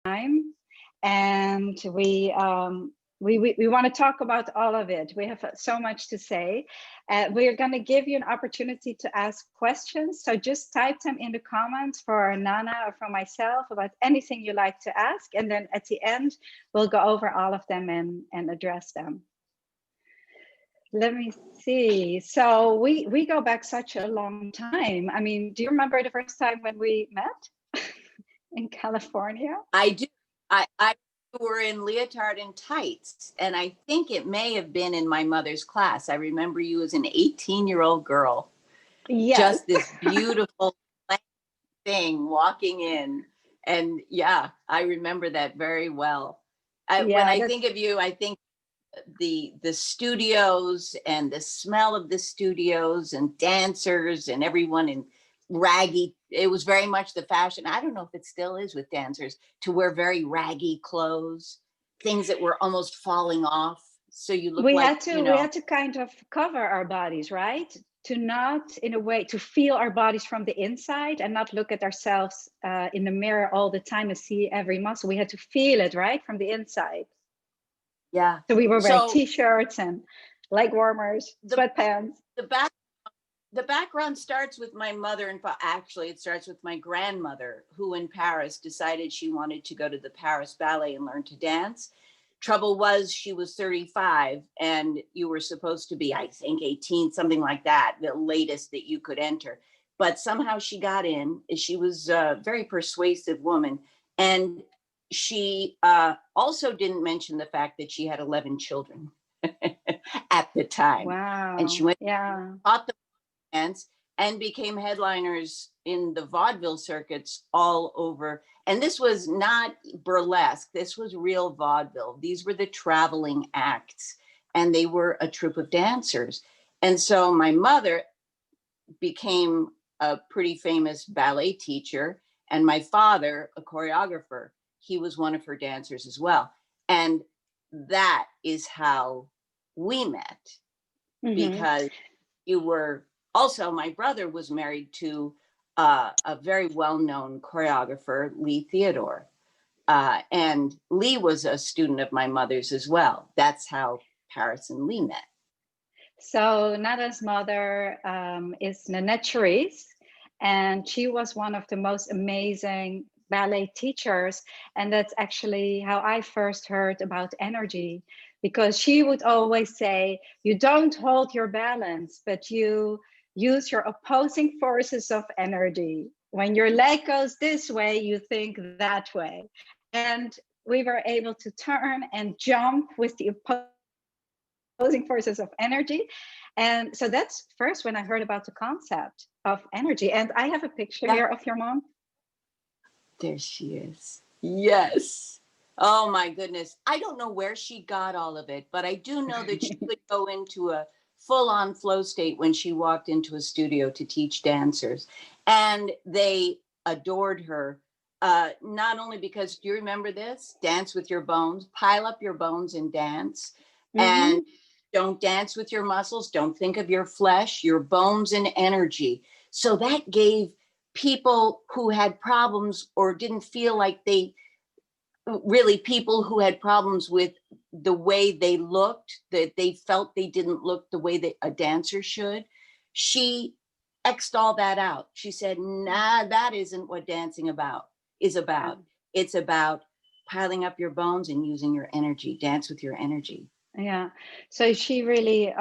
time, and we want to talk about all of it. We have so much to say. We're going to give you an opportunity to ask questions. So just type them in the comments for Nana or for myself about anything you like to ask. And then at the end, we'll go over all of them and address them. Let me see. So we go back such a long time. I mean, do you remember the first time when we met in California? I do. I were in leotard and tights, and I think it may have been in my mother's class. I remember you as an 18-year-old girl. Yes. Just this beautiful thing walking in. And yeah, I remember that very well. When I think of you, I think the studios and the smell of the studios and dancers and everyone in raggy. It was very much the fashion. I don't know if it still is with dancers to wear very raggy clothes, things that were almost falling off. So you look we like, had to kind of cover our bodies, right? To not, in a way, to feel our bodies from the inside and not look at ourselves in the mirror all the time and see every muscle. We had to feel it, right, from the inside. Yeah. So we were wearing t-shirts and leg warmers, sweatpants. The background starts with my mother, and actually it starts with my grandmother, who in Paris decided she wanted to go to the Paris Ballet and learn to dance. Trouble was she was 35 and you were supposed to be, I think, 18, something like that, the latest that you could enter. But somehow she got in. She was a very persuasive woman. And she also didn't mention the fact that she had 11 children at the time. Wow. And she went, taught them dance and became headliners in the vaudeville circuits all over. And this was not burlesque. This was real vaudeville. These were the traveling acts, and they were a troupe of dancers. And so my mother became a pretty famous ballet teacher, and my father, a choreographer. He was one of her dancers as well. And that is how we met, because you were also, my brother was married to a very well-known choreographer, Lee Theodore. And Lee was a student of my mother's as well. That's how Paris and Lee met. So Nada's mother is Nanette Cherise, and she was one of the most amazing ballet teachers. And that's actually how I first heard about energy, because she would always say, you don't hold your balance, but you use your opposing forces of energy. When your leg goes this way, you think that way. And we were able to turn and jump with the opposing forces of energy. And so that's first when I heard about the concept of energy. And I have a picture here of your mom. There she is. Yes. Oh my goodness. I don't know where she got all of it, but I do know that she would go into a full-on flow state when she walked into a studio to teach dancers. And they adored her. Not only because, do you remember this? Dance with your bones, pile up your bones and dance. And don't dance with your muscles. Don't think of your flesh, your bones and energy. So that gave people who had problems or didn't feel like people who had problems with the way they looked, that they felt they didn't look the way that a dancer should. She X'd all that out. She said, nah, that isn't what dancing is about. It's about piling up your bones and using your energy. Dance with your energy. Yeah. So she really,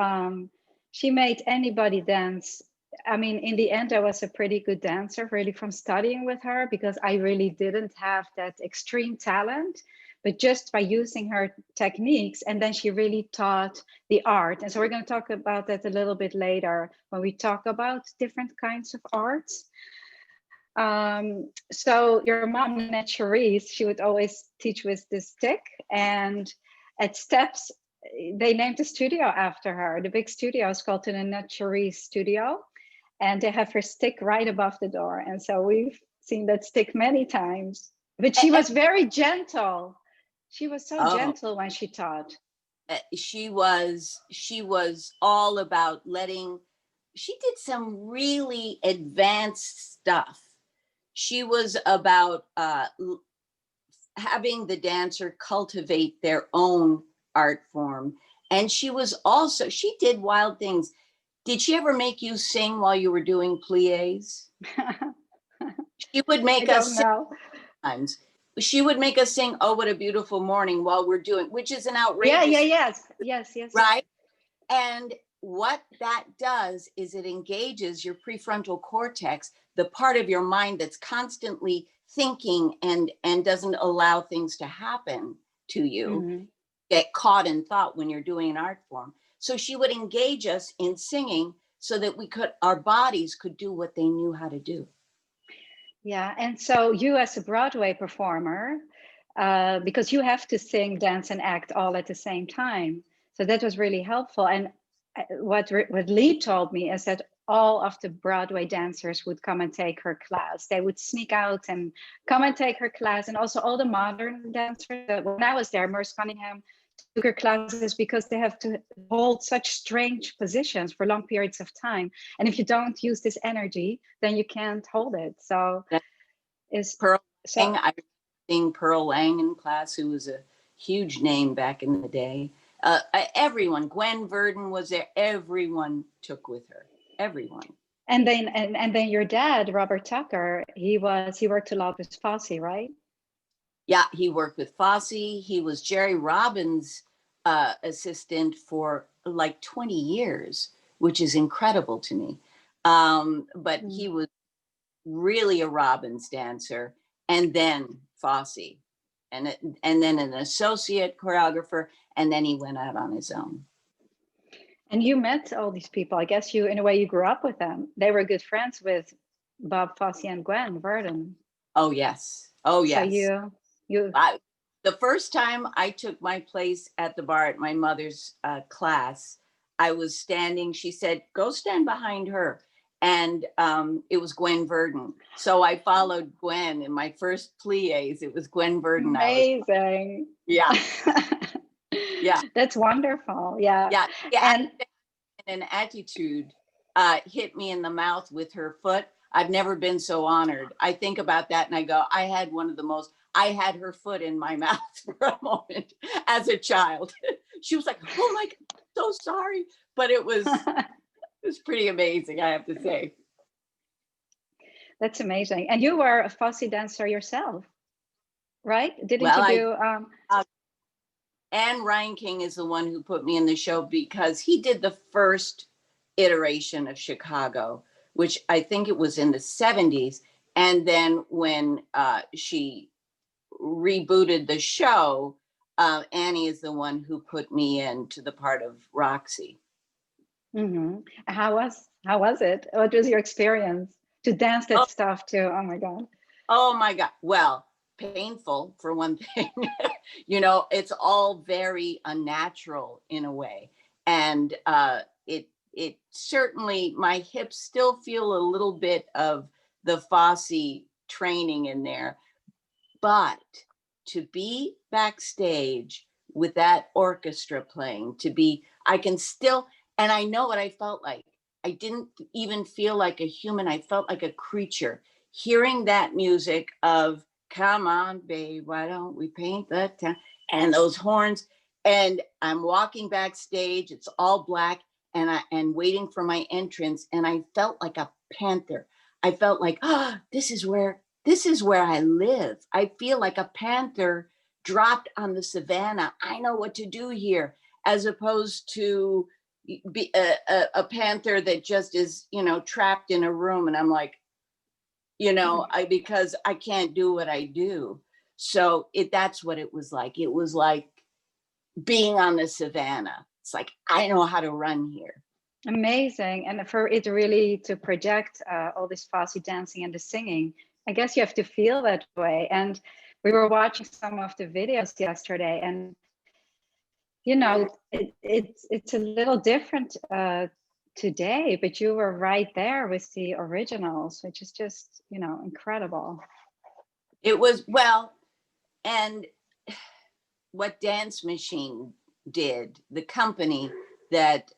she made anybody dance. I mean, in the end, I was a pretty good dancer, really, from studying with her, because I really didn't have that extreme talent, but just by using her techniques. And then she really taught the art. And so we're going to talk about that a little bit later when we talk about different kinds of arts. So your mom, Nanette Cherise, she would always teach with this stick, and at Steps, they named the studio after her. The big studio is called the Nanette Cherise Studio, and they have her stick right above the door. And so we've seen that stick many times. But she was very gentle. She was so gentle when she taught. She was all about she did some really advanced stuff. She was about having the dancer cultivate their own art form. And she was also, she did wild things. Did she ever make you sing while you were doing plies? She would I make us don't sing know. times. She would make us sing "Oh, What a Beautiful Morning" while we're doing, which is an Yeah, yeah, outrageous, yes. right? And what that does is it engages your prefrontal cortex, the part of your mind that's constantly thinking and doesn't allow things to happen to you, Hmm. get caught in thought when you're doing an art form. So she would engage us in singing so that we could, our bodies could do what they knew how to do. Yeah, and so you as a Broadway performer, because you have to sing, dance, and act all at the same time. So that was really helpful. And what Lee told me is that all of the Broadway dancers would come and take her class. They would sneak out and come and take her class. And also all the modern dancers. When I was there, Merce Cunningham took her classes because they have to hold such strange positions for long periods of time. And if you don't use this energy, then you can't hold it. So That is Pearl so Lang, I think Pearl Lang in class, who was a huge name back in the day. Everyone, Gwen Verdon was there. Everyone took with her. Everyone. and then your dad, Robert Tucker, he worked a lot with Fosse, right? Yeah, he worked with Fosse. He was Jerry Robbins' assistant for like 20 years, which is incredible to me. But he Mm. was really a Robbins dancer, and then Fosse, and then an associate choreographer, and then he went out on his own. And you met all these people. I guess you, in a way, you grew up with them. They were good friends with Bob Fosse and Gwen Verdon. Oh yes, oh So yes. you The first time I took my place at the bar at my mother's class, I was standing. She said, "Go stand behind her," and it was Gwen Verdon. So I followed Gwen in my first plies. It was Gwen Verdon. amazing. Yeah, yeah, That's wonderful. Yeah. yeah. Yeah, And an attitude hit me in the mouth with her foot. I've never been so honored. I think about that and I go, I had her foot in my mouth for a moment as a child. She was like, "Oh my God, so sorry." But it was pretty amazing, I have to say. that's amazing. And you were a Fosse dancer yourself, right? Didn't Well, you I do and Ryan King is the one who put me in the show because he did the first iteration of Chicago, which I think it was in the 70s. And then when she rebooted the show, Annie is the one who put me into the part of Roxy. mhm. How was it? What was your experience to dance that Oh, stuff too? Oh my God. oh my God. Well, painful for one thing. You know, it's all very unnatural in a way. And it certainly, my hips still feel a little bit of the Fosse training in there. But to be backstage with that orchestra playing, I can still, and I know what I felt like. I didn't even feel like a human. I felt like a creature hearing that music of "Come on, babe, why don't we paint the town?" and those horns. And I'm walking backstage. It's all black, and waiting for my entrance. And I felt like a panther. I felt like, oh, this is where I live. I feel like a panther dropped on the savannah. I know what to do here, as opposed to be a panther that just is, trapped in a room. And I'm like, because I can't do what I do. So that's what it was like. It was like being on the savannah. It's like, I know how to run here. Amazing. And for it really to project all this Fosse dancing and the singing, I guess you have to feel that way. And we were watching some of the videos yesterday, and it's a little different today, but you were right there with the originals, which is just incredible. It was, well, and what Dance Machine did, the company that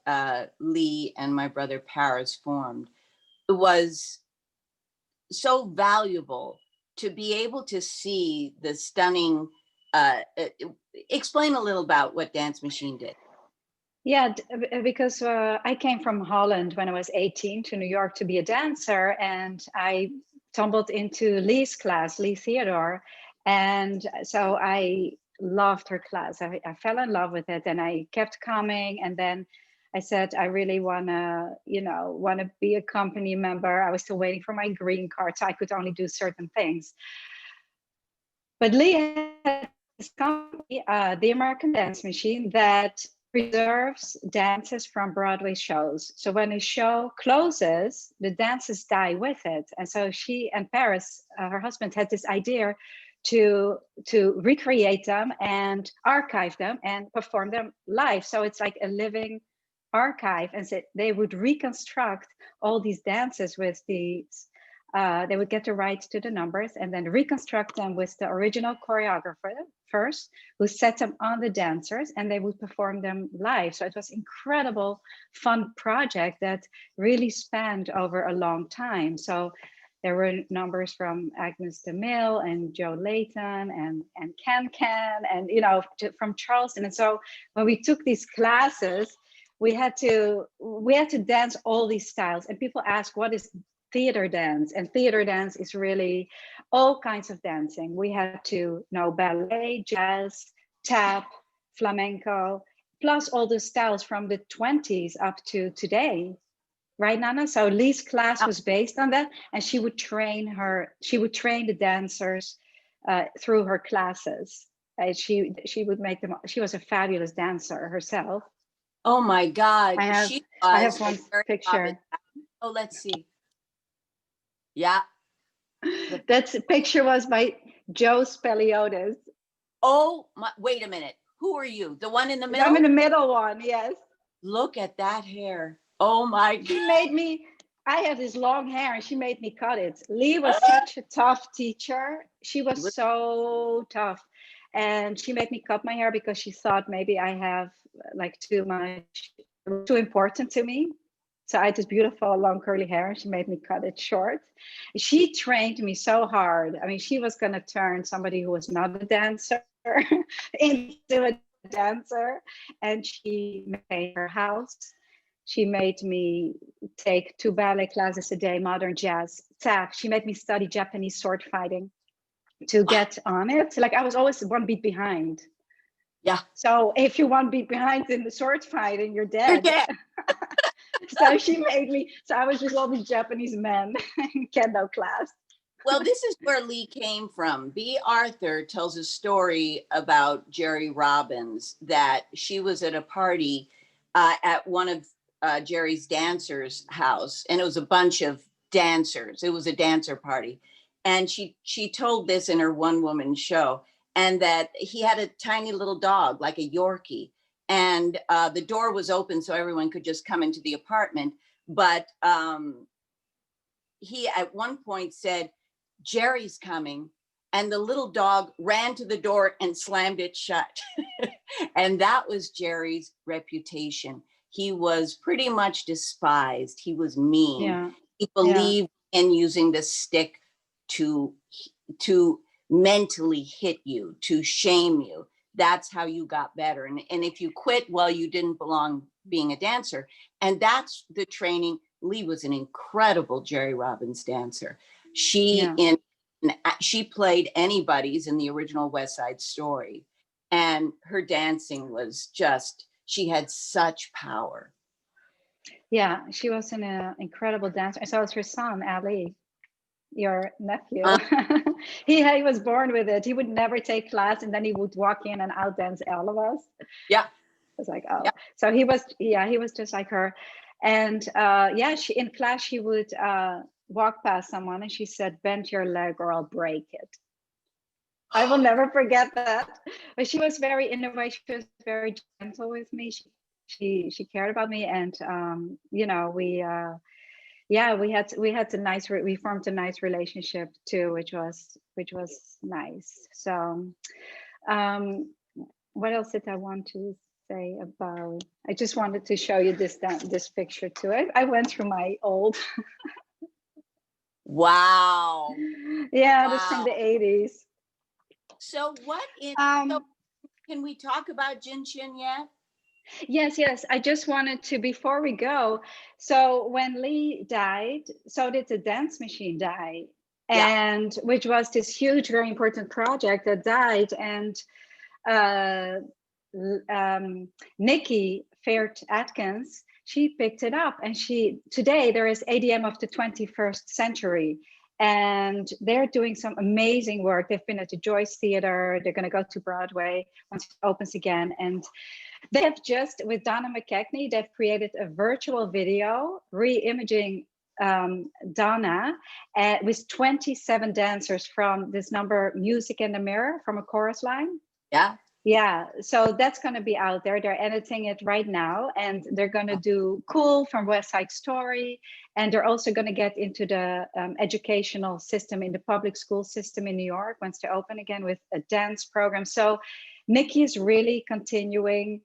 Lee and my brother Paris formed, was so valuable to be able to see the stunning explain a little about what Dance Machine did. Yeah, because I came from Holland when I was 18 to New York to be a dancer, and I tumbled into Lee's class, Lee Theodore, and so I loved her class. I fell in love with it, and I kept coming. And then I said, I really wanna, wanna be a company member. I was still waiting for my green card, so I could only do certain things. But Lee had this company, the American Dance Machine, that preserves dances from Broadway shows. So when a show closes, the dances die with it. And so she and Paris, her husband, had this idea to recreate them and archive them and perform them live. So it's like a living archive. And so they would reconstruct all these dances with these. They would get the rights to the numbers and then reconstruct them with the original choreographer first, who set them on the dancers, and they would perform them live. So it was incredible, fun project that really spanned over a long time. So there were numbers from Agnes DeMille and Joe Layton and Can and from Charleston. And so when we took these classes, we had to dance all these styles. And people ask, what is theater dance? And theater dance is really all kinds of dancing. We had to know ballet, jazz, tap, flamenco, plus all the styles from the 20s up to today. Right, Nana? So Lee's class was based on that, and she would train the dancers through her classes. She would make them. She was a fabulous dancer herself. Oh my God. I have one picture. Oh, let's see. Yeah. That picture was by Joe Speliotis. Oh, wait a minute. Who are you? The one in the middle? I'm in the middle one, yes. Look at that hair. Oh my God. She made me, I have this long hair and she made me cut it. Lee was such a tough teacher. She was so tough. And she made me cut my hair because she thought maybe I have like too important to me. So I had this beautiful long curly hair and she made me cut it short. She trained me so hard. I mean, she was going to turn somebody who was not a dancer into a dancer. And she made her house. She made me take 2 ballet classes a day, modern jazz, tap. She made me study Japanese sword fighting to get on it. Like I was always 1 beat behind. Yeah. So if you're 1 beat behind in the sword fighting, you're dead. You're dead. So she made me, so I was with all these Japanese men in kendo class. Well, this is where Lee came from. B. Arthur tells a story about Jerry Robbins, that she was at a party at one of Jerry's dancers' house, and it was a bunch of dancers. It was a dancer party. And she told this in her one-woman show, and that he had a tiny little dog, like a Yorkie. And the door was open so everyone could just come into the apartment. But he at one point said, Jerry's coming. And the little dog ran to the door and slammed it shut. And that was Jerry's reputation. He was pretty much despised. He was mean. Yeah. He believed in using the stick to mentally hit you, to shame you. That's how you got better. And if you quit, well, you didn't belong being a dancer. And that's the training. Lee was an incredible Jerry Robbins dancer. She played anybody's in the original West Side Story. And her dancing was just, she had such power. Yeah, she was an incredible dancer. So was her son, Ali, your nephew. He was born with it. He would never take class, and then he would walk in and outdance all of us. Yeah. I was like, oh. Yeah. So he was just like her. And she in class, she would walk past someone and she said, bend your leg or I'll break it. I will never forget that. But she was very, in a way, she was very gentle with me. She cared about me, and we formed a nice relationship too, which was nice. So what else did I want to say about? I just wanted to show you this picture too. I went through my old wow. Yeah, wow. That's from the 80s. So what in, so Um, can we talk about Jin Shin yet? yes. I just wanted to, before we go, so when Lee died, so did the dance machine die, Yeah. and which was this huge, very important project that died. And uh, Nikki Faird Atkins, she picked it up, and today there is ADM of the 21st century, and they're doing some amazing work. They've been at the Joyce Theater. They're going to go to Broadway once it opens again, and they have just, with Donna McKechnie, they've created a virtual video re-imaging Donna with 27 dancers from this number, Music in the Mirror, from a chorus line. Yeah. Yeah, so that's going to be out there. They're editing it right now, and they're going to do Cool from West Side Story, and they're also going to get into the educational system in the public school system in New York once they open again with a dance program. So Nikki is really continuing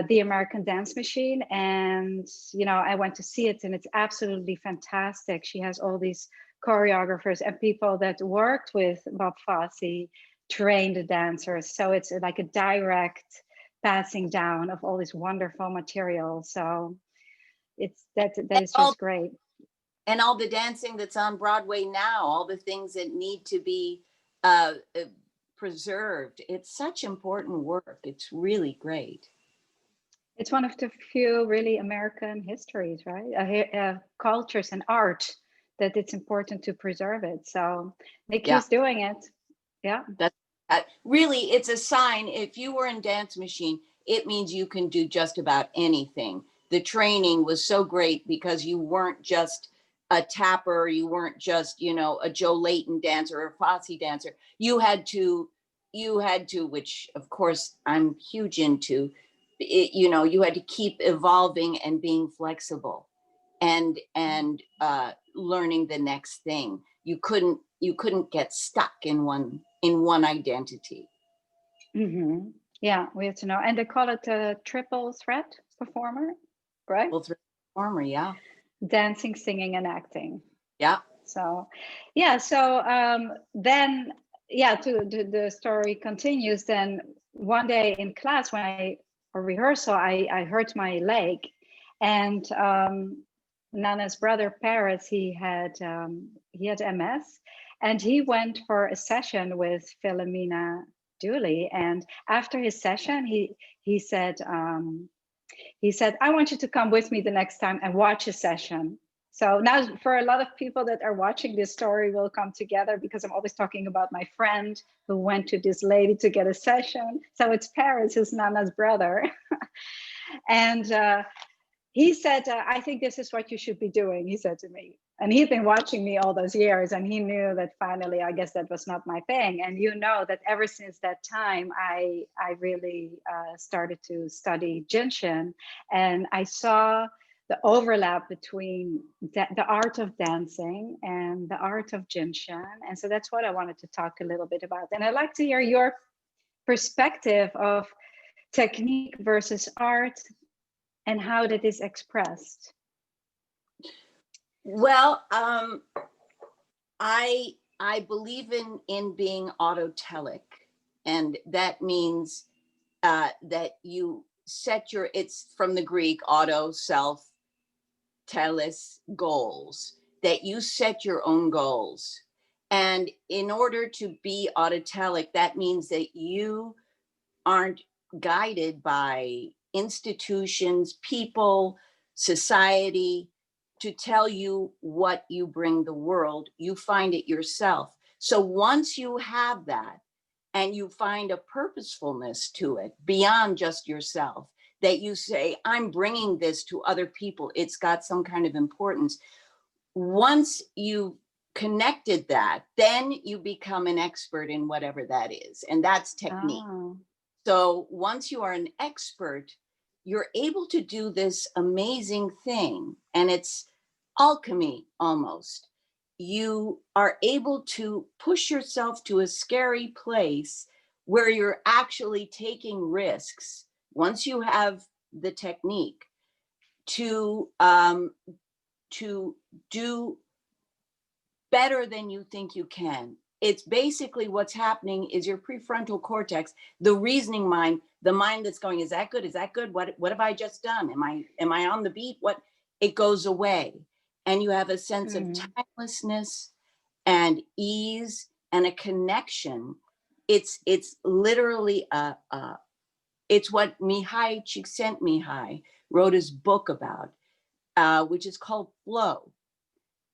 the American Dance Machine, and I went to see it, and it's absolutely fantastic. She has all these choreographers and people that worked with Bob Fosse train the dancers. So it's like a direct passing down of all this wonderful material. So that And is just great. and all the dancing that's on Broadway now, all the things that need to be uh, uh, preserved. It's such important work. It's really great. It's one of the few really American histories, right? Cultures and art that it's important to preserve it. So Yeah. Nikki's doing it. Yeah. That's really, it's a sign. If you were in Dance Machine, it means you can do just about anything. The training was so great because you weren't just a tapper, you weren't just, a Joe Layton dancer or a Fosse dancer. You had to, which of course I'm huge into, you had to keep evolving and being flexible and learning the next thing. You couldn't get stuck in one identity. Mm-hmm. Yeah, we have to know. And they call it a triple threat performer, right? Well, through performer, yeah. Dancing, singing, and acting. Yeah. So, yeah. So then, yeah. The story continues. Then one day in class, or rehearsal, I hurt my leg, and Nana's brother Paris, he had MS, and he went for a session with Philomena Dooley, and after his session, he said. He said, I want you to come with me the next time and watch a session. So now for a lot of people that are watching this story will come together, because I'm always talking about my friend who went to this lady to get a session. So it's Paris, his Nana's brother. And he said, I think this is what you should be doing, he said to me. And he'd been watching me all those years, and he knew that finally, I guess that was not my thing. And that ever since that time, I really started to study Jinshin, and I saw the overlap between the art of dancing and the art of Jinshin. And so that's what I wanted to talk a little bit about. And I'd like to hear your perspective of technique versus art and how that is expressed. Well, I believe in being autotelic, and that means that you set it's from the Greek auto, self, telos, goals, that you set your own goals. And in order to be autotelic, that means that you aren't guided by institutions, people, society to tell you what you bring the world. You find it yourself. So once you have that and you find a purposefulness to it beyond just yourself, that you say, I'm bringing this to other people, it's got some kind of importance. Once you connected that, then you become an expert in whatever that is. And that's technique. Oh. So once you are an expert, you're able to do this amazing thing, and it's alchemy almost. You are able to push yourself to a scary place where you're actually taking risks once you have the technique to do better than you think you can. it's basically what's happening is your prefrontal cortex, the reasoning mind, the mind that's going, is that good? Is that good? What have I just done? Am I on the beat? What? It goes away. And you have a sense of timelessness and ease and a connection. It's literally it's what Mihai Csikszentmihalyi wrote his book about, which is called flow.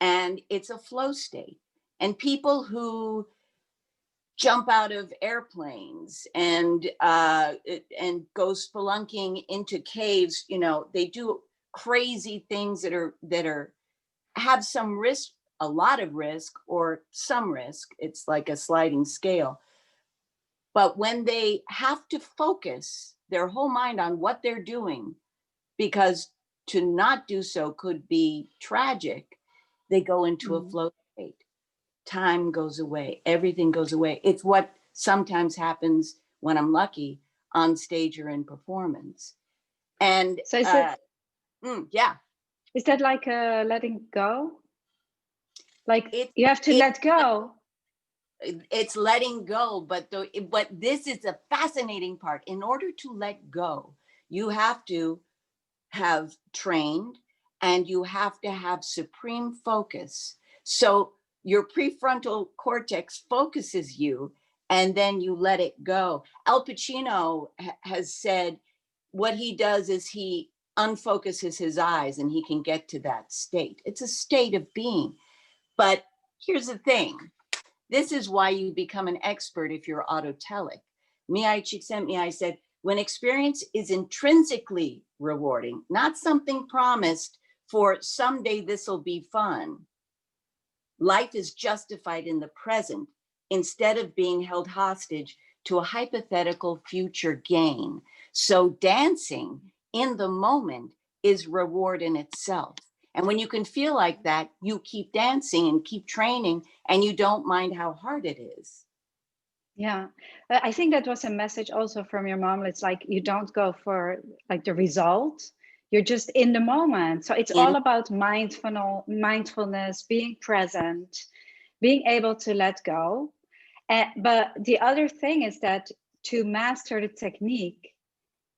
And it's a flow state. And people who jump out of airplanes and go spelunking into caves, you know, they do crazy things that are have some risk, a lot of risk, or some risk. It's like a sliding scale. But when they have to focus their whole mind on what they're doing, because to not do so could be tragic, they go into a flow state. Time goes away, everything goes away. It's what sometimes happens when I'm lucky on stage or in performance. And so is that like letting go? Like you have to let go. It's letting go, but this is a fascinating part. In order to let go, you have to have trained and you have to have supreme focus. So your prefrontal cortex focuses you and then you let it go. Al Pacino has said what he does is he unfocuses his eyes and he can get to that state. It's a state of being. But here's the thing. This is why you become an expert if you're autotelic. Mihai Csikszentmihalyi said, when experience is intrinsically rewarding, not something promised for someday this will be fun, life is justified in the present instead of being held hostage to a hypothetical future gain. So dancing in the moment is reward in itself. And when you can feel like that, you keep dancing and keep training, and you don't mind how hard it is. Yeah, I think that was a message also from your mom. It's like you don't go for like the result. You're just in the moment. So it's all about mindfulness, being present, being able to let go. But the other thing is that to master the technique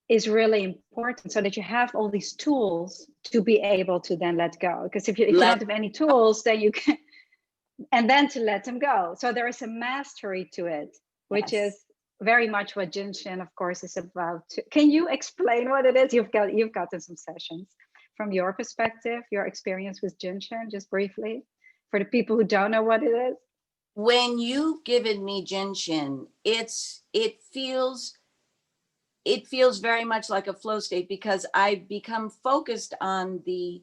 is really important, so that you have all these tools to be able to then let go. Because if you don't have any tools, then you can, and then to let them go. So there is a mastery to it, which is very much what Jinshin, of course, is about. Can you explain what it is? You've gotten some sessions from your perspective, your experience with Jinshin, just briefly, for the people who don't know what it is. When you've given me Jinshin, it feels very much like a flow state, because I've become focused on the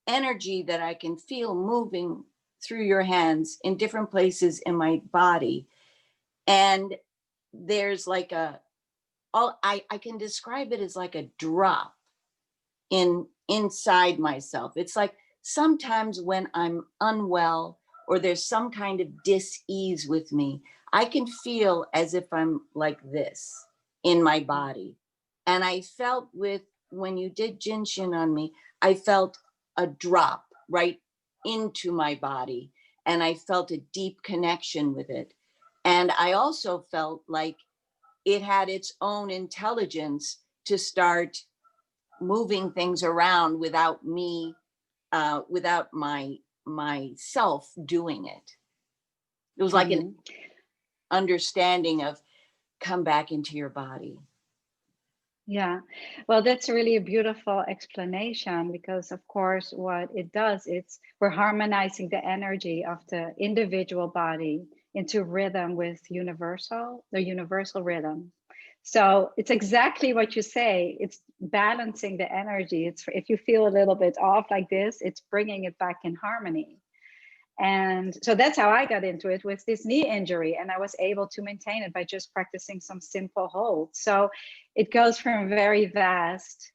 energy that I can feel moving through your hands in different places in my body. And there's like I can describe it as like a drop inside myself. It's like sometimes when I'm unwell or there's some kind of dis-ease with me, I can feel as if I'm like this in my body. And I felt when you did Jinshin on me, I felt a drop right into my body, and I felt a deep connection with it. And I also felt like it had its own intelligence to start moving things around without me, without myself doing it. It was like an understanding of come back into your body. Yeah, well, that's really a beautiful explanation, because of course what it does, we're harmonizing the energy of the individual body into rhythm with the universal rhythm. So it's exactly what you say. It's balancing the energy. It's if you feel a little bit off like this, it's bringing it back in harmony. And so that's how I got into it with this knee injury. And I was able to maintain it by just practicing some simple holds. So it goes from very vast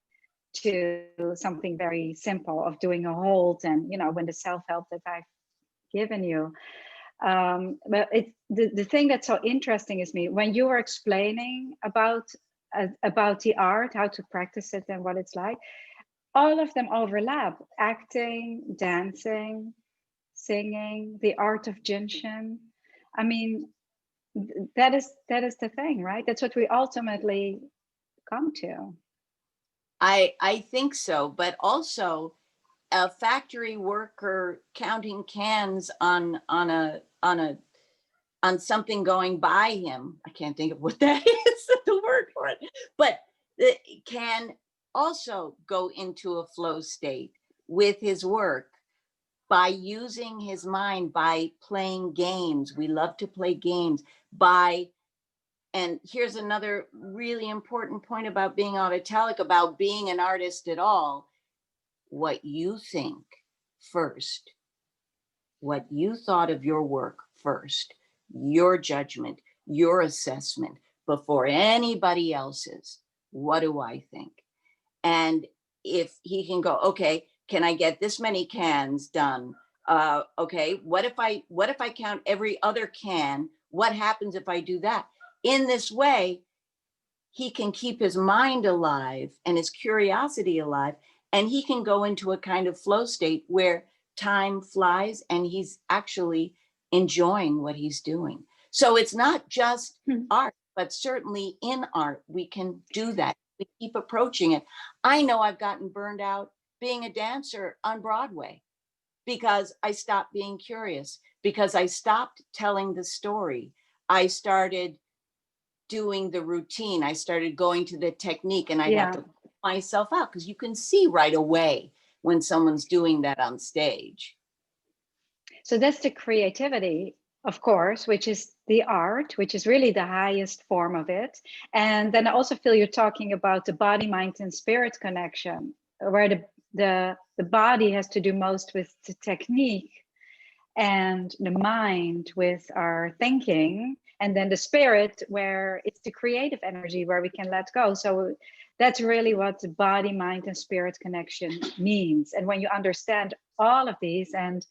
to something very simple of doing a hold, and, when the self-help that I've given you. But the thing that's so interesting is when you were explaining about the art, how to practice it and what it's like, all of them overlap: acting, dancing, singing, the art of Jinshin. I mean, that is the thing, right? That's what we ultimately come to. I think so, but also a factory worker counting cans on something going by him. I can't think of what that is, the word for it, but it can also go into a flow state with his work by using his mind, by playing games. We love to play games and here's another really important point about being autotelic, about being an artist at all. What you think first, what you thought of your work first, your judgment, your assessment before anybody else's. What do I think? And if he can go, okay, can I get this many cans done? Okay, what if I count every other can? What happens if I do that? In this way, he can keep his mind alive and his curiosity alive, and he can go into a kind of flow state where time flies and he's actually enjoying what he's doing. So it's not just art, but certainly in art, we can do that. We keep approaching it. I know I've gotten burned out being a dancer on Broadway because I stopped being curious, because I stopped telling the story. I started doing the routine. I started going to the technique, and I had to pull myself out, because you can see right away when someone's doing that on stage. So that's the creativity, of course, which is the art, which is really the highest form of it. And then I also feel you're talking about the body, mind, and spirit connection, where the body has to do most with the technique, and the mind with our thinking, and then the spirit where it's the creative energy where we can let go. So that's really what the body, mind, and spirit connection means. And when you understand all of these, and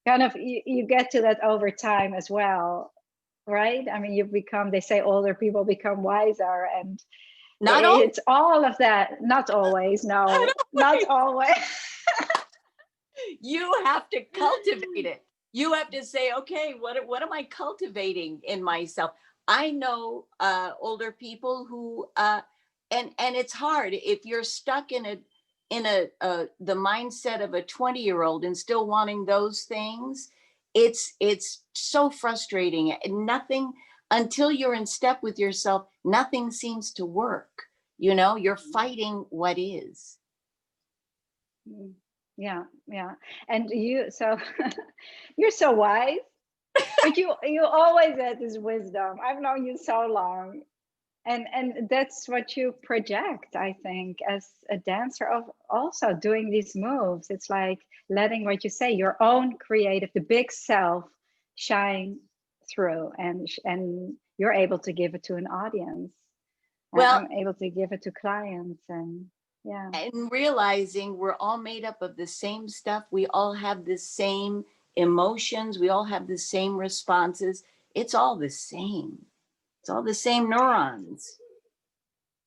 kind of you get to that over time as well, right? I mean, you become, they say older people become wiser, and it's all of that. Not always, no, not always. You have to cultivate it. You have to say, okay, what am I cultivating in myself? I know older people who and it's hard if you're stuck in the mindset of a 20-year-old and still wanting those things. It's so frustrating, and nothing, until you're in step with yourself, nothing seems to work. You know, you're fighting what is. Yeah. And you, so you're so wise, but you always had this wisdom. I've known you so long, and that's what you project, I think, as a dancer, of also doing these moves. It's like letting, what you say, your own creative, the big self, shine through, and you're able to give it to an audience. Well, I'm able to give it to clients, and and realizing we're all made up of the same stuff. We all have the same emotions. We all have the same responses. It's all the same. It's all the same neurons.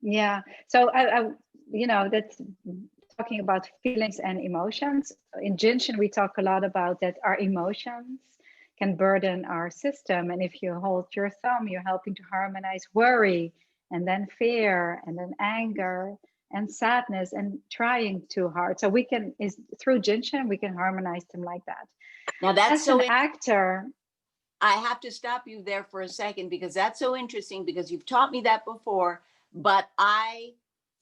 Yeah. So I that's talking about feelings and emotions. In Jinshin, we talk a lot about that our emotions can burden our system. And if you hold your thumb, you're helping to harmonize worry, and then fear, and then anger, and sadness, and trying too hard. So through Jinshin, we can harmonize them like that. Now that's As an actor, I have to stop you there for a second, because that's so interesting, because you've taught me that before, but I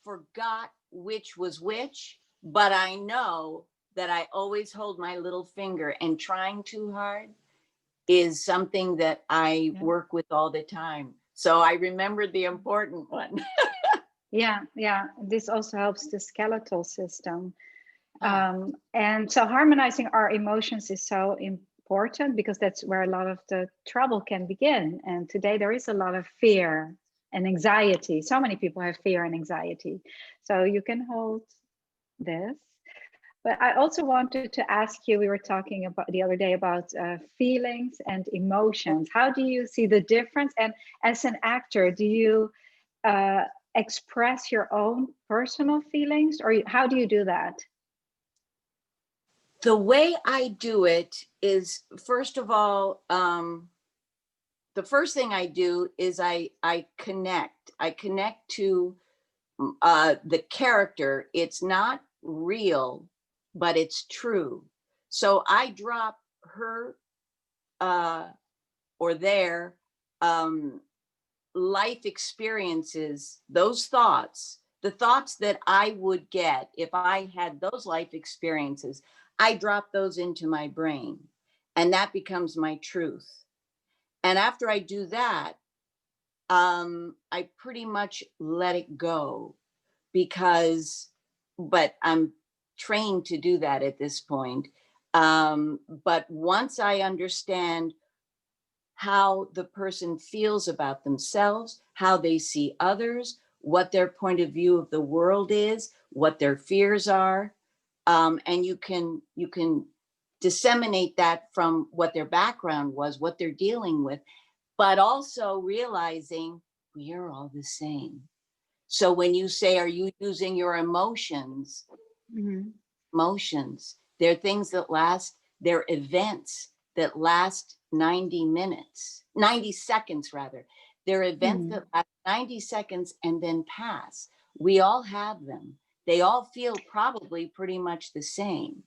forgot which was which. But I know that I always hold my little finger, and trying too hard is something that I work with all the time. So I remembered the important one. Yeah. This also helps the skeletal system. And so harmonizing our emotions is so important, because that's where a lot of the trouble can begin. And today there is a lot of fear and anxiety. So many people have fear and anxiety. So you can hold this. But I also wanted to ask you, we were talking about the other day about feelings and emotions. How do you see the difference? And as an actor, do you express your own personal feelings, or how do you do that? The way I do it is first of all, the first thing I do is I connect. I connect to the character. It's not real, but it's true. So I drop her or their life experiences, those thoughts, the thoughts that I would get if I had those life experiences, I drop those into my brain, and that becomes my truth. And after I do that, I pretty much let it go because, but I'm trained to do that at this point. But once I understand how the person feels about themselves, how they see others, what their point of view of the world is, what their fears are, and you can disseminate that from what their background was, what they're dealing with, but also realizing we are all the same. So when you say, are you using your emotions? Mhm. Emotions, they're things that last, they're events that last 90 minutes, 90 seconds rather. They're events Mhm. that last 90 seconds and then pass. We all have them. They all feel probably pretty much the same.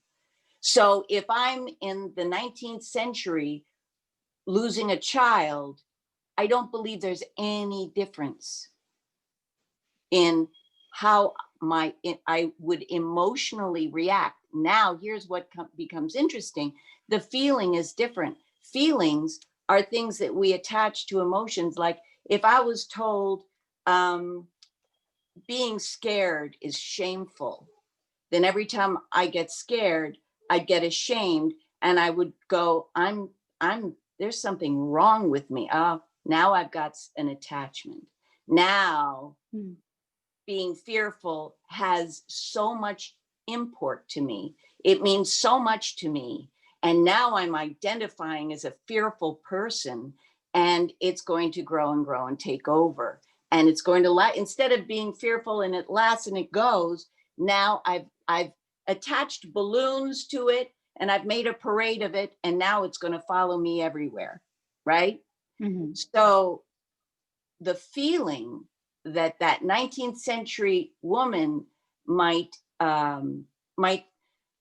So if I'm in the 19th century losing a child, I don't believe there's any difference in how I would emotionally react. Now, here's what becomes interesting. The feeling is different. Feelings are things that we attach to emotions. Like if I was told being scared is shameful, then every time I get scared, I get ashamed and I would go, there's something wrong with me. Now I've got an attachment. Now Mhm. being fearful has so much import to me. It means so much to me. And now I'm identifying as a fearful person, and it's going to grow and grow and take over. And it's going to instead of being fearful and it lasts and it goes, now I've attached balloons to it and I've made a parade of it, and now it's going to follow me everywhere. Right? Mhm. So the feeling that that 19th century woman might might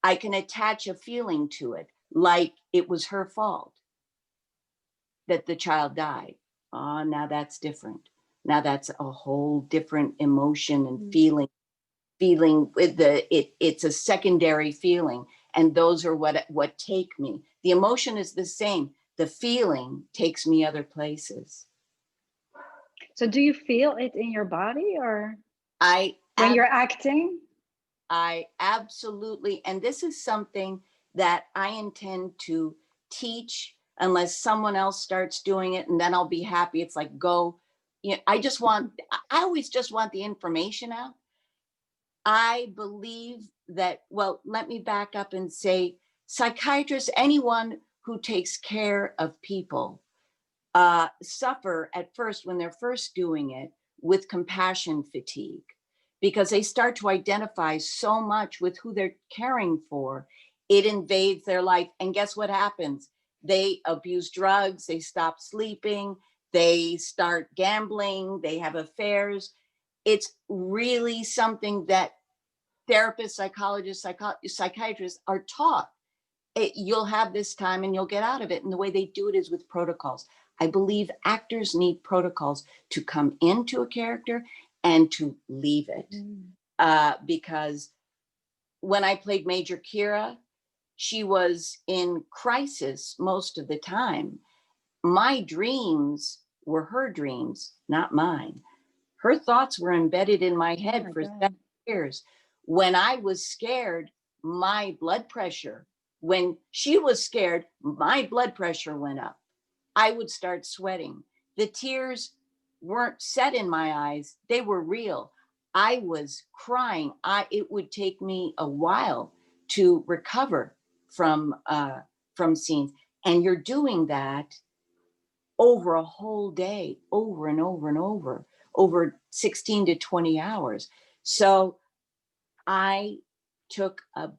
I can attach a feeling to it, like it was her fault that the child died. Oh, now that's different. Now that's a whole different emotion and Mhm. feeling with it's a secondary feeling, and those are what take me. The emotion is the same. The feeling takes me other places. So do you feel it in your body or I when you're acting? I absolutely, and this is something that I intend to teach unless someone else starts doing it, and then I'll be happy. It's like, go, you know, I always just want the information out. I believe that, well, let me back up and say psychiatrists, anyone who takes care of people, suffer at first when they're first doing it with compassion fatigue because they start to identify so much with who they're caring for. It invades their life. And guess what happens? They abuse drugs, they stop sleeping, they start gambling, they have affairs. It's really something that therapists, psychologists, psychiatrists are taught. You'll have this time and you'll get out of it. And the way they do it is with protocols. I believe actors need protocols to come into a character and to leave it. Mm. Because when I played Major Kira, she was in crisis most of the time. My dreams were her dreams, not mine. Her thoughts were embedded in my Oh head my for God. 7 years. When I was scared, my blood pressure, when she was scared, my blood pressure went up. I would start sweating. The tears weren't set in my eyes, they were real. I was crying. It would take me a while to recover from scenes. And you're doing that over a whole day, over and over and over 16 to 20 hours. So I took a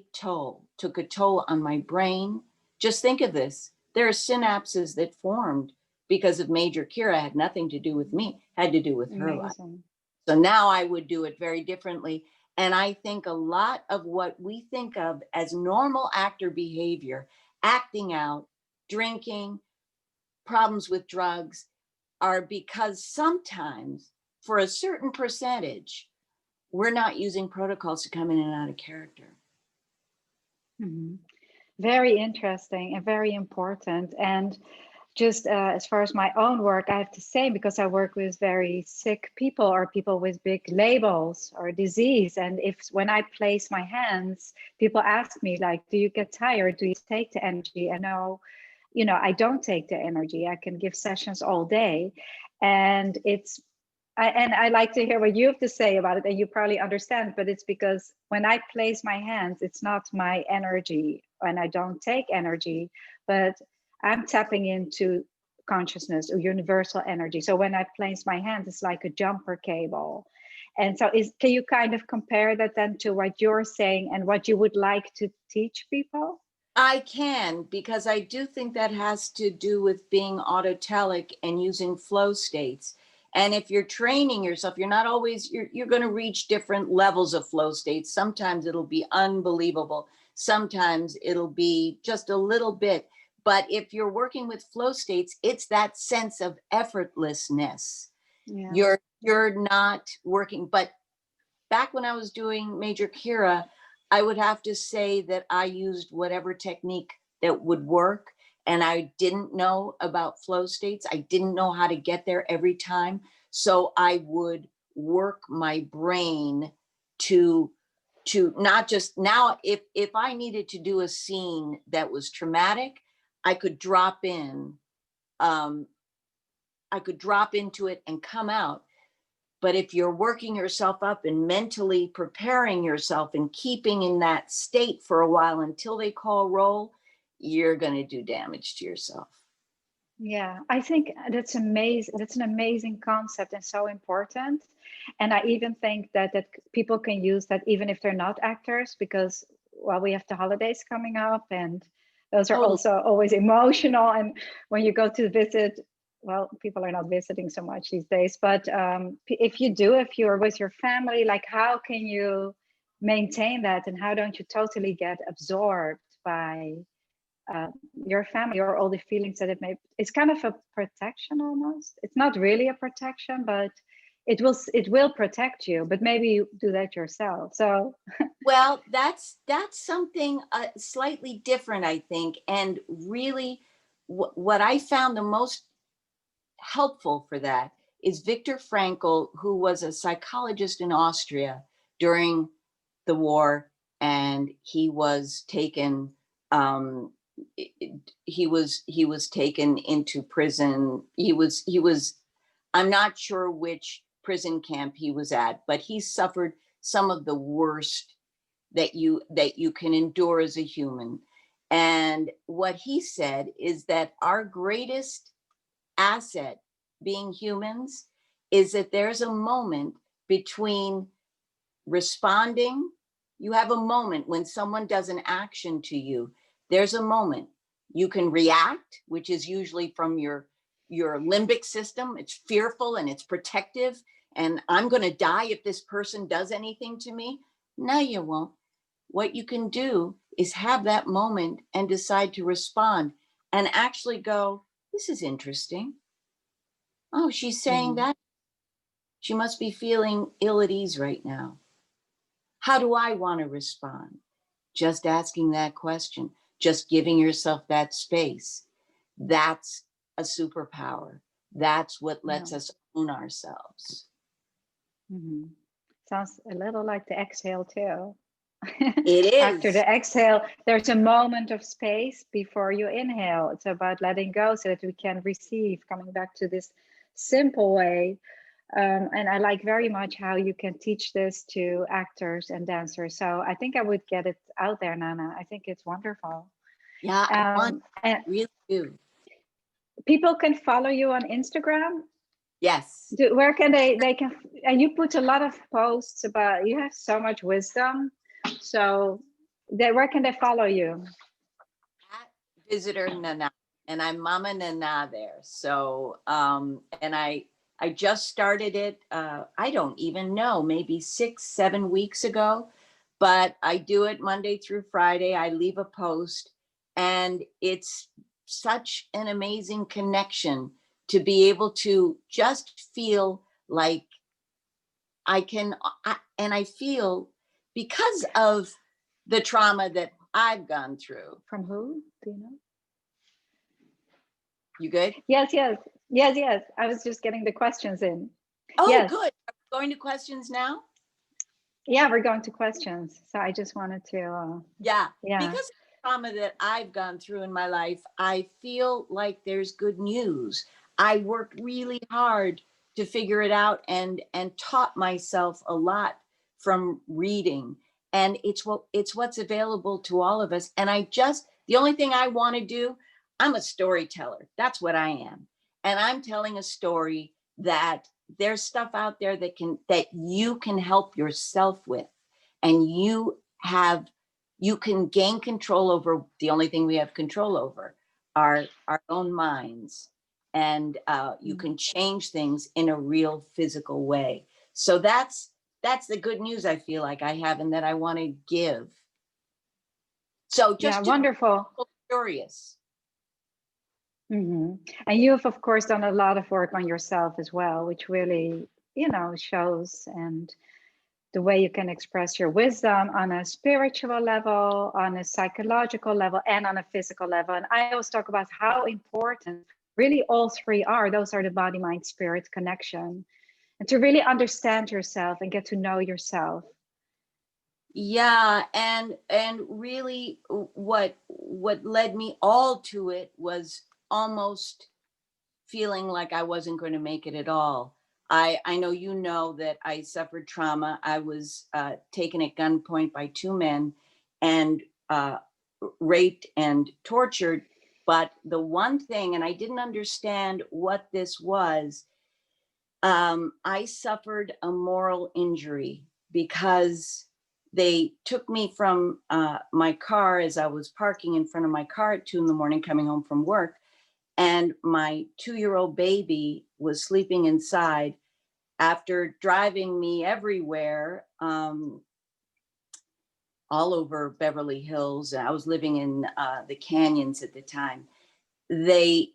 toll on my brain, Just think of this. There are synapses that formed because of Major Kira, had nothing to do with me, had to do with her life. Amazing. So now I would do it very differently. And I think a lot of what we think of as normal actor behavior, acting out, drinking, problems with drugs, are because sometimes, for a certain percentage, we're not using protocols to come in and out of character. Mhm. Very interesting and very important. And just as far as my own work, I have to say, because I work with very sick people or people with big labels or disease. And if when I place my hands, people ask me like, do you get tired? Do you take the energy? And no, I don't take the energy. I can give sessions all day. And I like to hear what you have to say about it, and you probably understand, but it's because when I place my hands, it's not my energy and I don't take energy, but I'm tapping into consciousness or universal energy. So when I place my hands, it's like a jumper cable. And so can you kind of compare that then to what you're saying and what you would like to teach people? I can, because I do think that has to do with being autotelic and using flow states. And if you're training yourself, you're not always, you're going to reach different levels of flow states. Sometimes it'll be unbelievable. Sometimes it'll be just a little bit. But if you're working with flow states, it's that sense of effortlessness. Yeah. You're not working. But back when I was doing Major Kira, I would have to say that I used whatever technique that would work. And I didn't know about flow states. I didn't know how to get there every time. So I would work my brain to not just now, if I needed to do a scene that was traumatic, I could drop in. I could drop into it and come out. But if you're working yourself up and mentally preparing yourself and keeping in that state for a while until they call roll, you're going to do damage to yourself. Yeah, I think that's amazing. That's an amazing concept and so important. And I even think that people can use that even if they're not actors, because well, we have the holidays coming up, and those are Totally. also always emotional. And when you go to visit, well, people are not visiting so much these days, but if you're with your family, like how can you maintain that, and how don't you totally get absorbed by your family or all the feelings that it's kind of a protection almost. It's not really a protection, but it will protect you, but maybe you do that yourself. So Well, that's something slightly different, I think. And really, what I found the most helpful for that is Viktor Frankel, who was a psychologist in Austria during the war, and he was taken. He was taken into prison. He was. I'm not sure which prison camp he was at, but he suffered some of the worst that you can endure as a human. And what he said is that our greatest asset being humans is that there's a moment between responding. You have a moment when someone does an action to you. There's a moment you can react, which is usually from your limbic system. It's fearful and it's protective, and I'm going to die if this person does anything to me. No, you won't. What you can do is have that moment and decide to respond and actually go, this is interesting. Oh, she's saying that. She must be feeling ill at ease right now. How do I want to respond? Just asking that question, just giving yourself that space. That's a superpower. That's what yeah. lets us own ourselves. Mm-hmm. Sounds a little like the exhale too. It After is. the exhale, there's a moment of space before you inhale. It's about letting go so that we can receive, coming back to this simple way. And I like very much how you can teach this to actors and dancers. So I think I would get it out there, Nana. I think it's wonderful. Yeah, I want, And really do. people can follow you on Instagram. Yes. Where can they can, and you put a lot of posts about, you have so much wisdom. So where can they follow you? At visitor Nana, and I'm Mama Nana there. So, and I just started it. I don't even know, maybe 6, 7 weeks ago, but I do it Monday through Friday. I leave a post, and it's such an amazing connection to be able to just feel like I can, and I feel because of the trauma that I've gone through. From who? Do you know? You good? Yes, yes, yes, yes. I was just getting the questions in. Oh, Yes. good. Are we going to questions now? Yeah, we're going to questions. So I just wanted to. Yeah. Yeah. Because of the trauma that I've gone through in my life, I feel like there's good news. I worked really hard to figure it out and taught myself a lot from reading. And it's what's available to all of us. And the only thing I want to do, I'm a storyteller. That's what I am. And I'm telling a story that there's stuff out there that you can help yourself with, and you can gain control over. The only thing we have control over are our own minds, and you can change things in a real physical way. So that's the good news I feel like I have and that I want to give. So just wonderful. Curious. And you've of course done a lot of work on yourself as well, which really, shows, and the way you can express your wisdom on a spiritual level, on a psychological level, and on a physical level. And I always talk about how important really all three are. Those are the body, mind, spirit connection, and to really understand yourself and get to know yourself. Yeah, and really what led me all to it was almost feeling like I wasn't going to make it at all. I know you know that I suffered trauma. I was taken at gunpoint by 2 men and raped and tortured. But the one thing, and I didn't understand what this was, I suffered a moral injury because they took me from my car as I was parking in front of my car at 2 a.m. coming home from work. And my 2-year-old baby was sleeping inside after driving me everywhere, all over Beverly Hills. I was living in the canyons at the time. They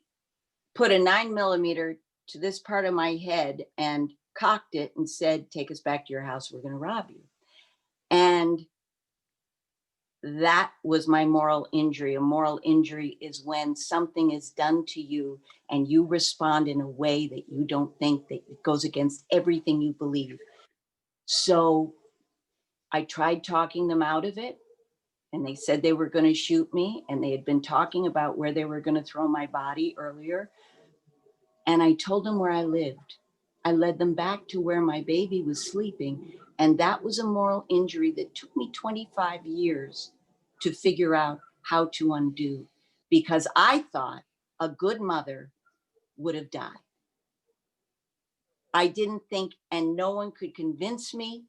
put a 9mm to this part of my head and cocked it and said, "Take us back to your house. We're going to rob you." And that was my moral injury. A moral injury is when something is done to you and you respond in a way that you don't think, that it goes against everything you believe. So I tried talking them out of it, and they said they were going to shoot me, and they had been talking about where they were going to throw my body earlier. And I told them where I lived. I led them back to where my baby was sleeping. And that was a moral injury that took me 25 years to figure out how to undo, because I thought a good mother would have died. I didn't think, and no one could convince me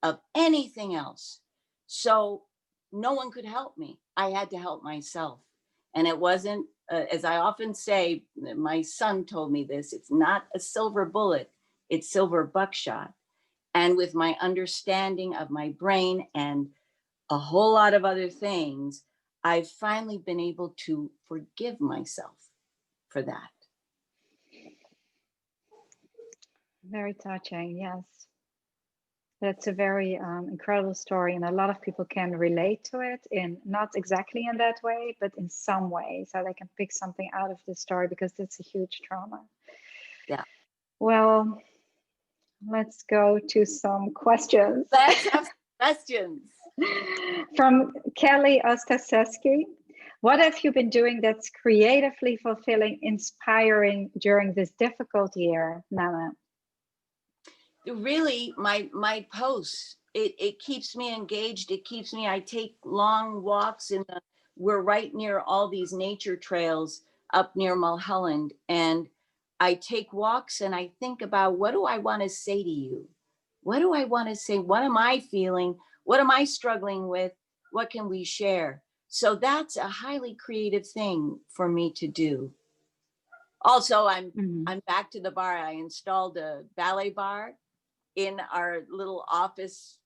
of anything else. So no one could help me. I had to help myself. And it wasn't, as I often say, my son told me this, it's not a silver bullet, it's silver buckshot. And with my understanding of my brain and a whole lot of other things, I've finally been able to forgive myself for that. Very touching, yes. That's a very incredible story, and a lot of people can relate to it, in not exactly in that way, but in some way, so they can pick something out of the story, because it's a huge trauma. Yeah. Well, let's go to some questions. Let's have questions. From Kelly Ostaseski. What have you been doing that's creatively fulfilling, inspiring during this difficult year, Nana? Really, my posts, it keeps me engaged. It keeps me, I take long walks we're right near all these nature trails up near Mulholland. And I take walks and I think about, what do I want to say to you? What do I want to say? What am I feeling? What am I struggling with? What can we share? So that's a highly creative thing for me to do. Also, I'm back to the bar. I installed a ballet bar in our little office,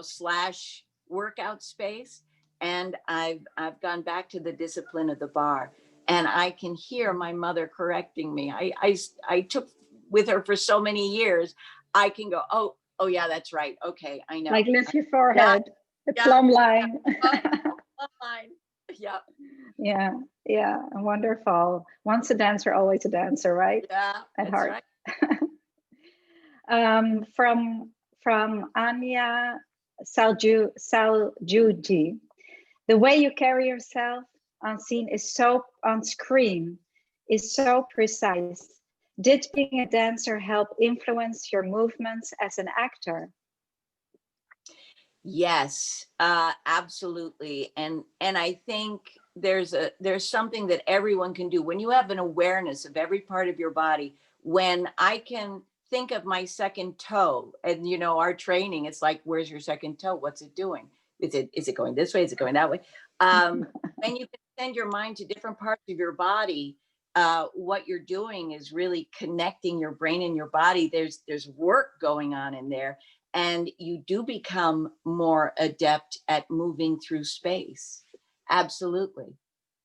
slash workout space. And I've gone back to the discipline of the bar. And I can hear my mother correcting me. I took with her for so many years. I can go, oh yeah, that's right. Okay, I know. Like lift your Yeah, forehead, the yeah, plumb line. oh, fine. Yeah, Yeah, wonderful. Once a dancer, always a dancer, right? yeah, At that's heart. right. From Anya Saljuji, the way you carry yourself on screen is so precise. Did being a dancer help influence your movements as an actor? Yes, absolutely. And I think there's something that everyone can do when you have an awareness of every part of your body. When I can think of my second toe, and our training, it's like, where's your second toe? What's it doing? Is it going this way? Is it going that way? When you can send your mind to different parts of your body, what you're doing is really connecting your brain and your body. There's work going on in there, and you do become more adept at moving through space. Absolutely.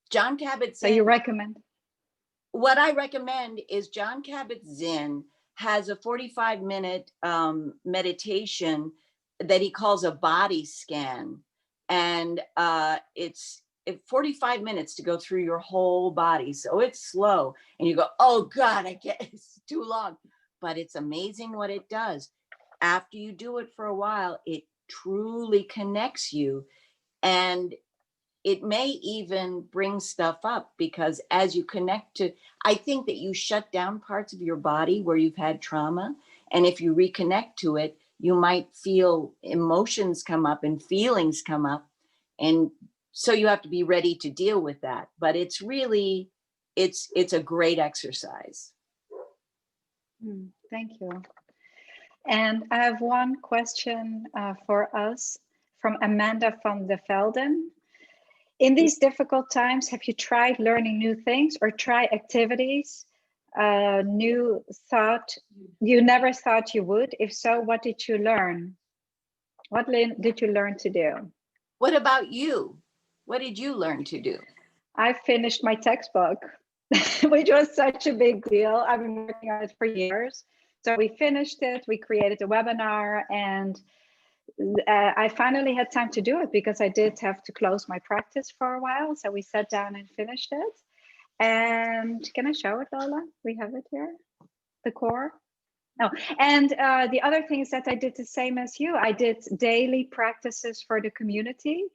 John So you Kabat-Zinn, recommend? what I recommend is John Kabat-Zinn has a 45-minute meditation that he calls a body scan. And it's 45 minutes to go through your whole body. So it's slow. And you go, oh God, it's too long. But it's amazing what it does. After you do it for a while, it truly connects you. And it may even bring stuff up, because as you connect to, I think that you shut down parts of your body where you've had trauma. And if you reconnect to it, you might feel emotions come up and feelings come up. And so you have to be ready to deal with that. But it's really, it's a great exercise. Thank you. And I have one question for us from Amanda van de Velden. In these difficult times, have you tried learning new things or try activities you never thought you would? If so, what did you learn? What did you learn to do? What about you? What did you learn to do? I finished my textbook, which was such a big deal. I've been working on it for years. So we finished it, we created a webinar, and I finally had time to do it because I did have to close my practice for a while. So we sat down and finished it. And can I show it, Lola? We have it here, the core. Oh, and the other thing is that I did the same as you. I did daily practices for the community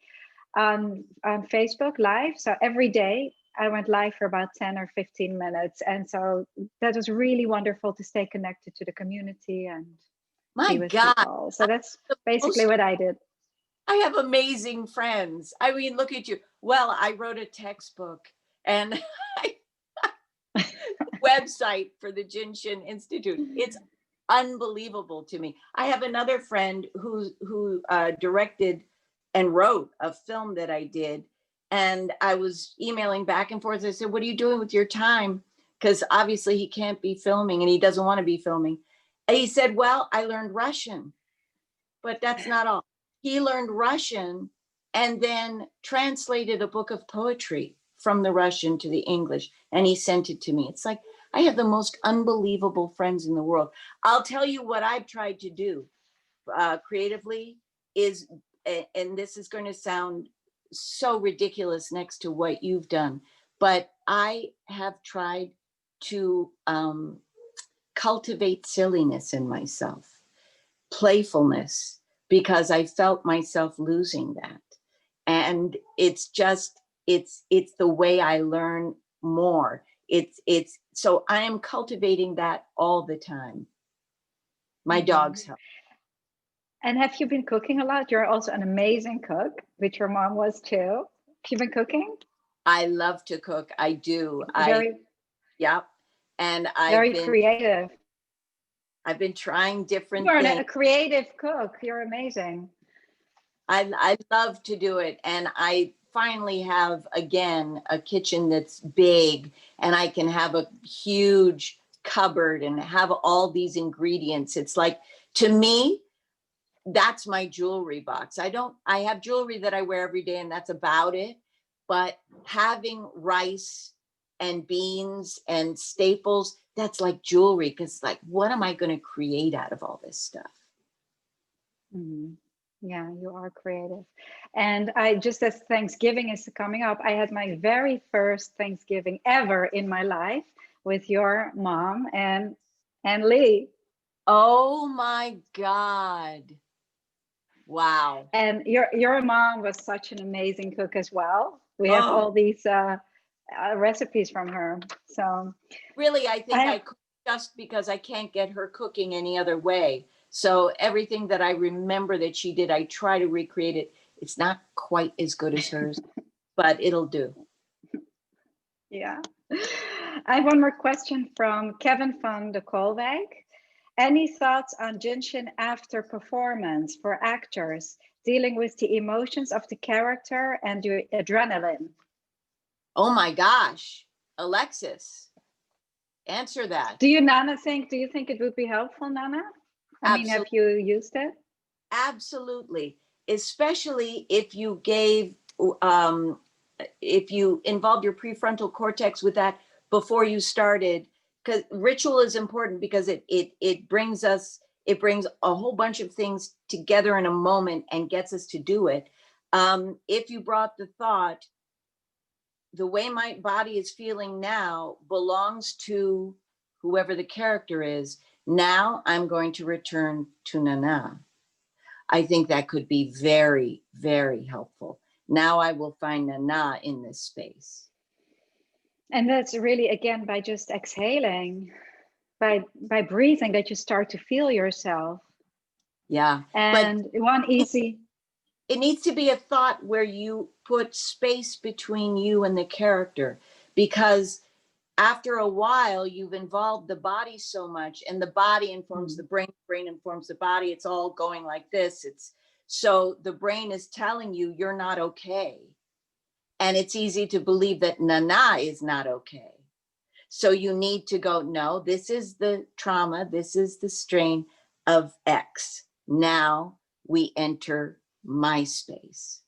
on Facebook Live. So every day I went live for about 10 or 15 minutes. And so that was really wonderful to stay connected to the community and My be with God. people. So that's basically what I did. I have amazing friends. I mean, look at you. Well, I wrote a textbook and website for the Shin Institute. It's unbelievable to me. I have another friend who directed and wrote a film that I did, and I was emailing back and forth. I said, "What are you doing with your time?" Because obviously he can't be filming and he doesn't want to be filming. And he said, "Well, I learned Russian," but that's not all. He learned Russian and then translated a book of poetry from the Russian to the English, and he sent it to me. It's like, I have the most unbelievable friends in the world. I'll tell you what I've tried to do creatively is, and this is going to sound so ridiculous next to what you've done, but I have tried to cultivate silliness in myself, playfulness, because I felt myself losing that. And it's just, it's the way I learn more. It's so I am cultivating that all the time. My dogs help. And have you been cooking a lot? You're also an amazing cook, which your mom was too. Have you been cooking? I love to cook. I do. Yeah. And very creative. I've been trying different You're things. a creative cook. You're amazing. I love to do it. And finally have, again, a kitchen that's big, and I can have a huge cupboard and have all these ingredients. It's like, to me, that's my jewelry box. I have jewelry that I wear every day, and that's about it. But having rice and beans and staples, that's like jewelry, because like, what am I going to create out of all this stuff? Mhm. Yeah, you are creative. And I just, as Thanksgiving is coming up, I had my very first Thanksgiving ever in my life with your mom and Lee. Oh my God. Wow. And your mom was such an amazing cook as well. We have Oh, all these recipes from her. So really, I think I I cook just because I can't get her cooking any other way. So everything that I remember that she did, I try to recreate it. It's not quite as good as hers, but it'll do. yeah. I have one more question from Kevin van de Kolwijk. Any thoughts on Jinshin after performance for actors dealing with the emotions of the character and the adrenaline? Oh my gosh. Alexis, answer that. Do you think it would be helpful, Nana? I mean, have Absolutely. you used it? Absolutely. Especially if you gave, um, if you involved your prefrontal cortex with that before you started, because ritual is important, because it brings us, it brings a whole bunch of things together in a moment and gets us to do it. If you brought the thought, the way my body is feeling now belongs to whoever the character is. Now I'm going to return to Nana. I think that could be very, very helpful. Now I will find Nana in this space. And that's really, again, by just exhaling, by breathing, that you start to feel yourself. Yeah. But And one easy, it needs to be a thought where you put space between you and the character, because after a while you've involved the body so much, and the body informs the brain informs the body. It's all going like this. It's so the brain is telling you you're not okay. And it's easy to believe that Nana is not okay. So you need to go, no, this is the trauma, this is the strain of X. Now we enter my space.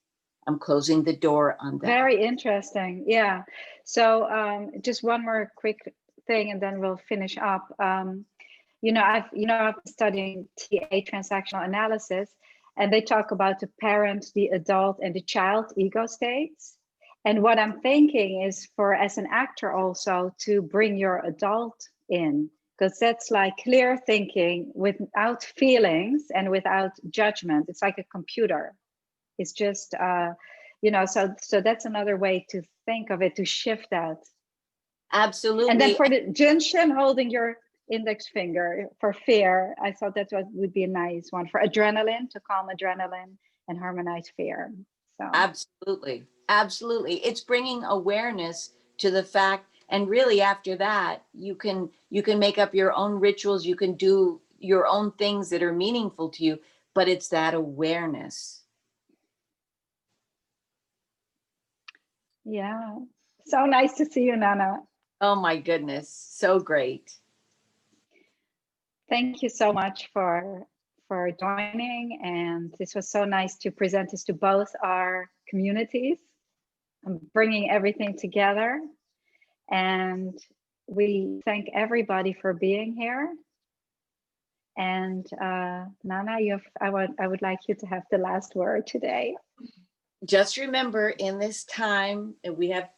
I'm closing the door on that. very interesting. Yeah. So just one more quick thing, and then we'll finish up. I've been studying TA, transactional analysis, and they talk about the parent, the adult, and the child ego states. And what I'm thinking is, for as an actor also, to bring your adult in, because that's like clear thinking without feelings and without judgment. It's like a computer. It's just so that's another way to think of it, to shift that. Absolutely. And then for the Jinshin, holding your index finger for fear, I thought that would be a nice one for adrenaline, to calm adrenaline and harmonize fear. So Absolutely. Absolutely. It's bringing awareness to the fact, and really after that, you can make up your own rituals, you can do your own things that are meaningful to you, but it's that awareness. yeah, so nice to see you, Nana. Oh my goodness, so great. Thank you so much for joining, and this was so nice to present this to both our communities and bringing everything together. And we thank everybody for being here. And Nana, I would like you to have the last word today. Just remember, in this time, we have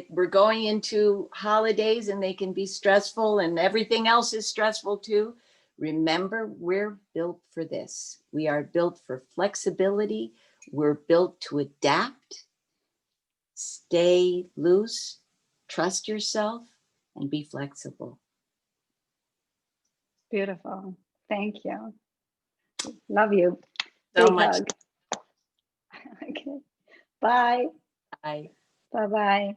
we're going into holidays, and they can be stressful, and everything else is stressful too. Remember, we're built for this. We are built for flexibility. We're built to adapt. Stay loose, trust yourself, and be flexible. Beautiful. Thank you. Love you. So Big much. hug. Okay. Bye. Bye. Bye-bye.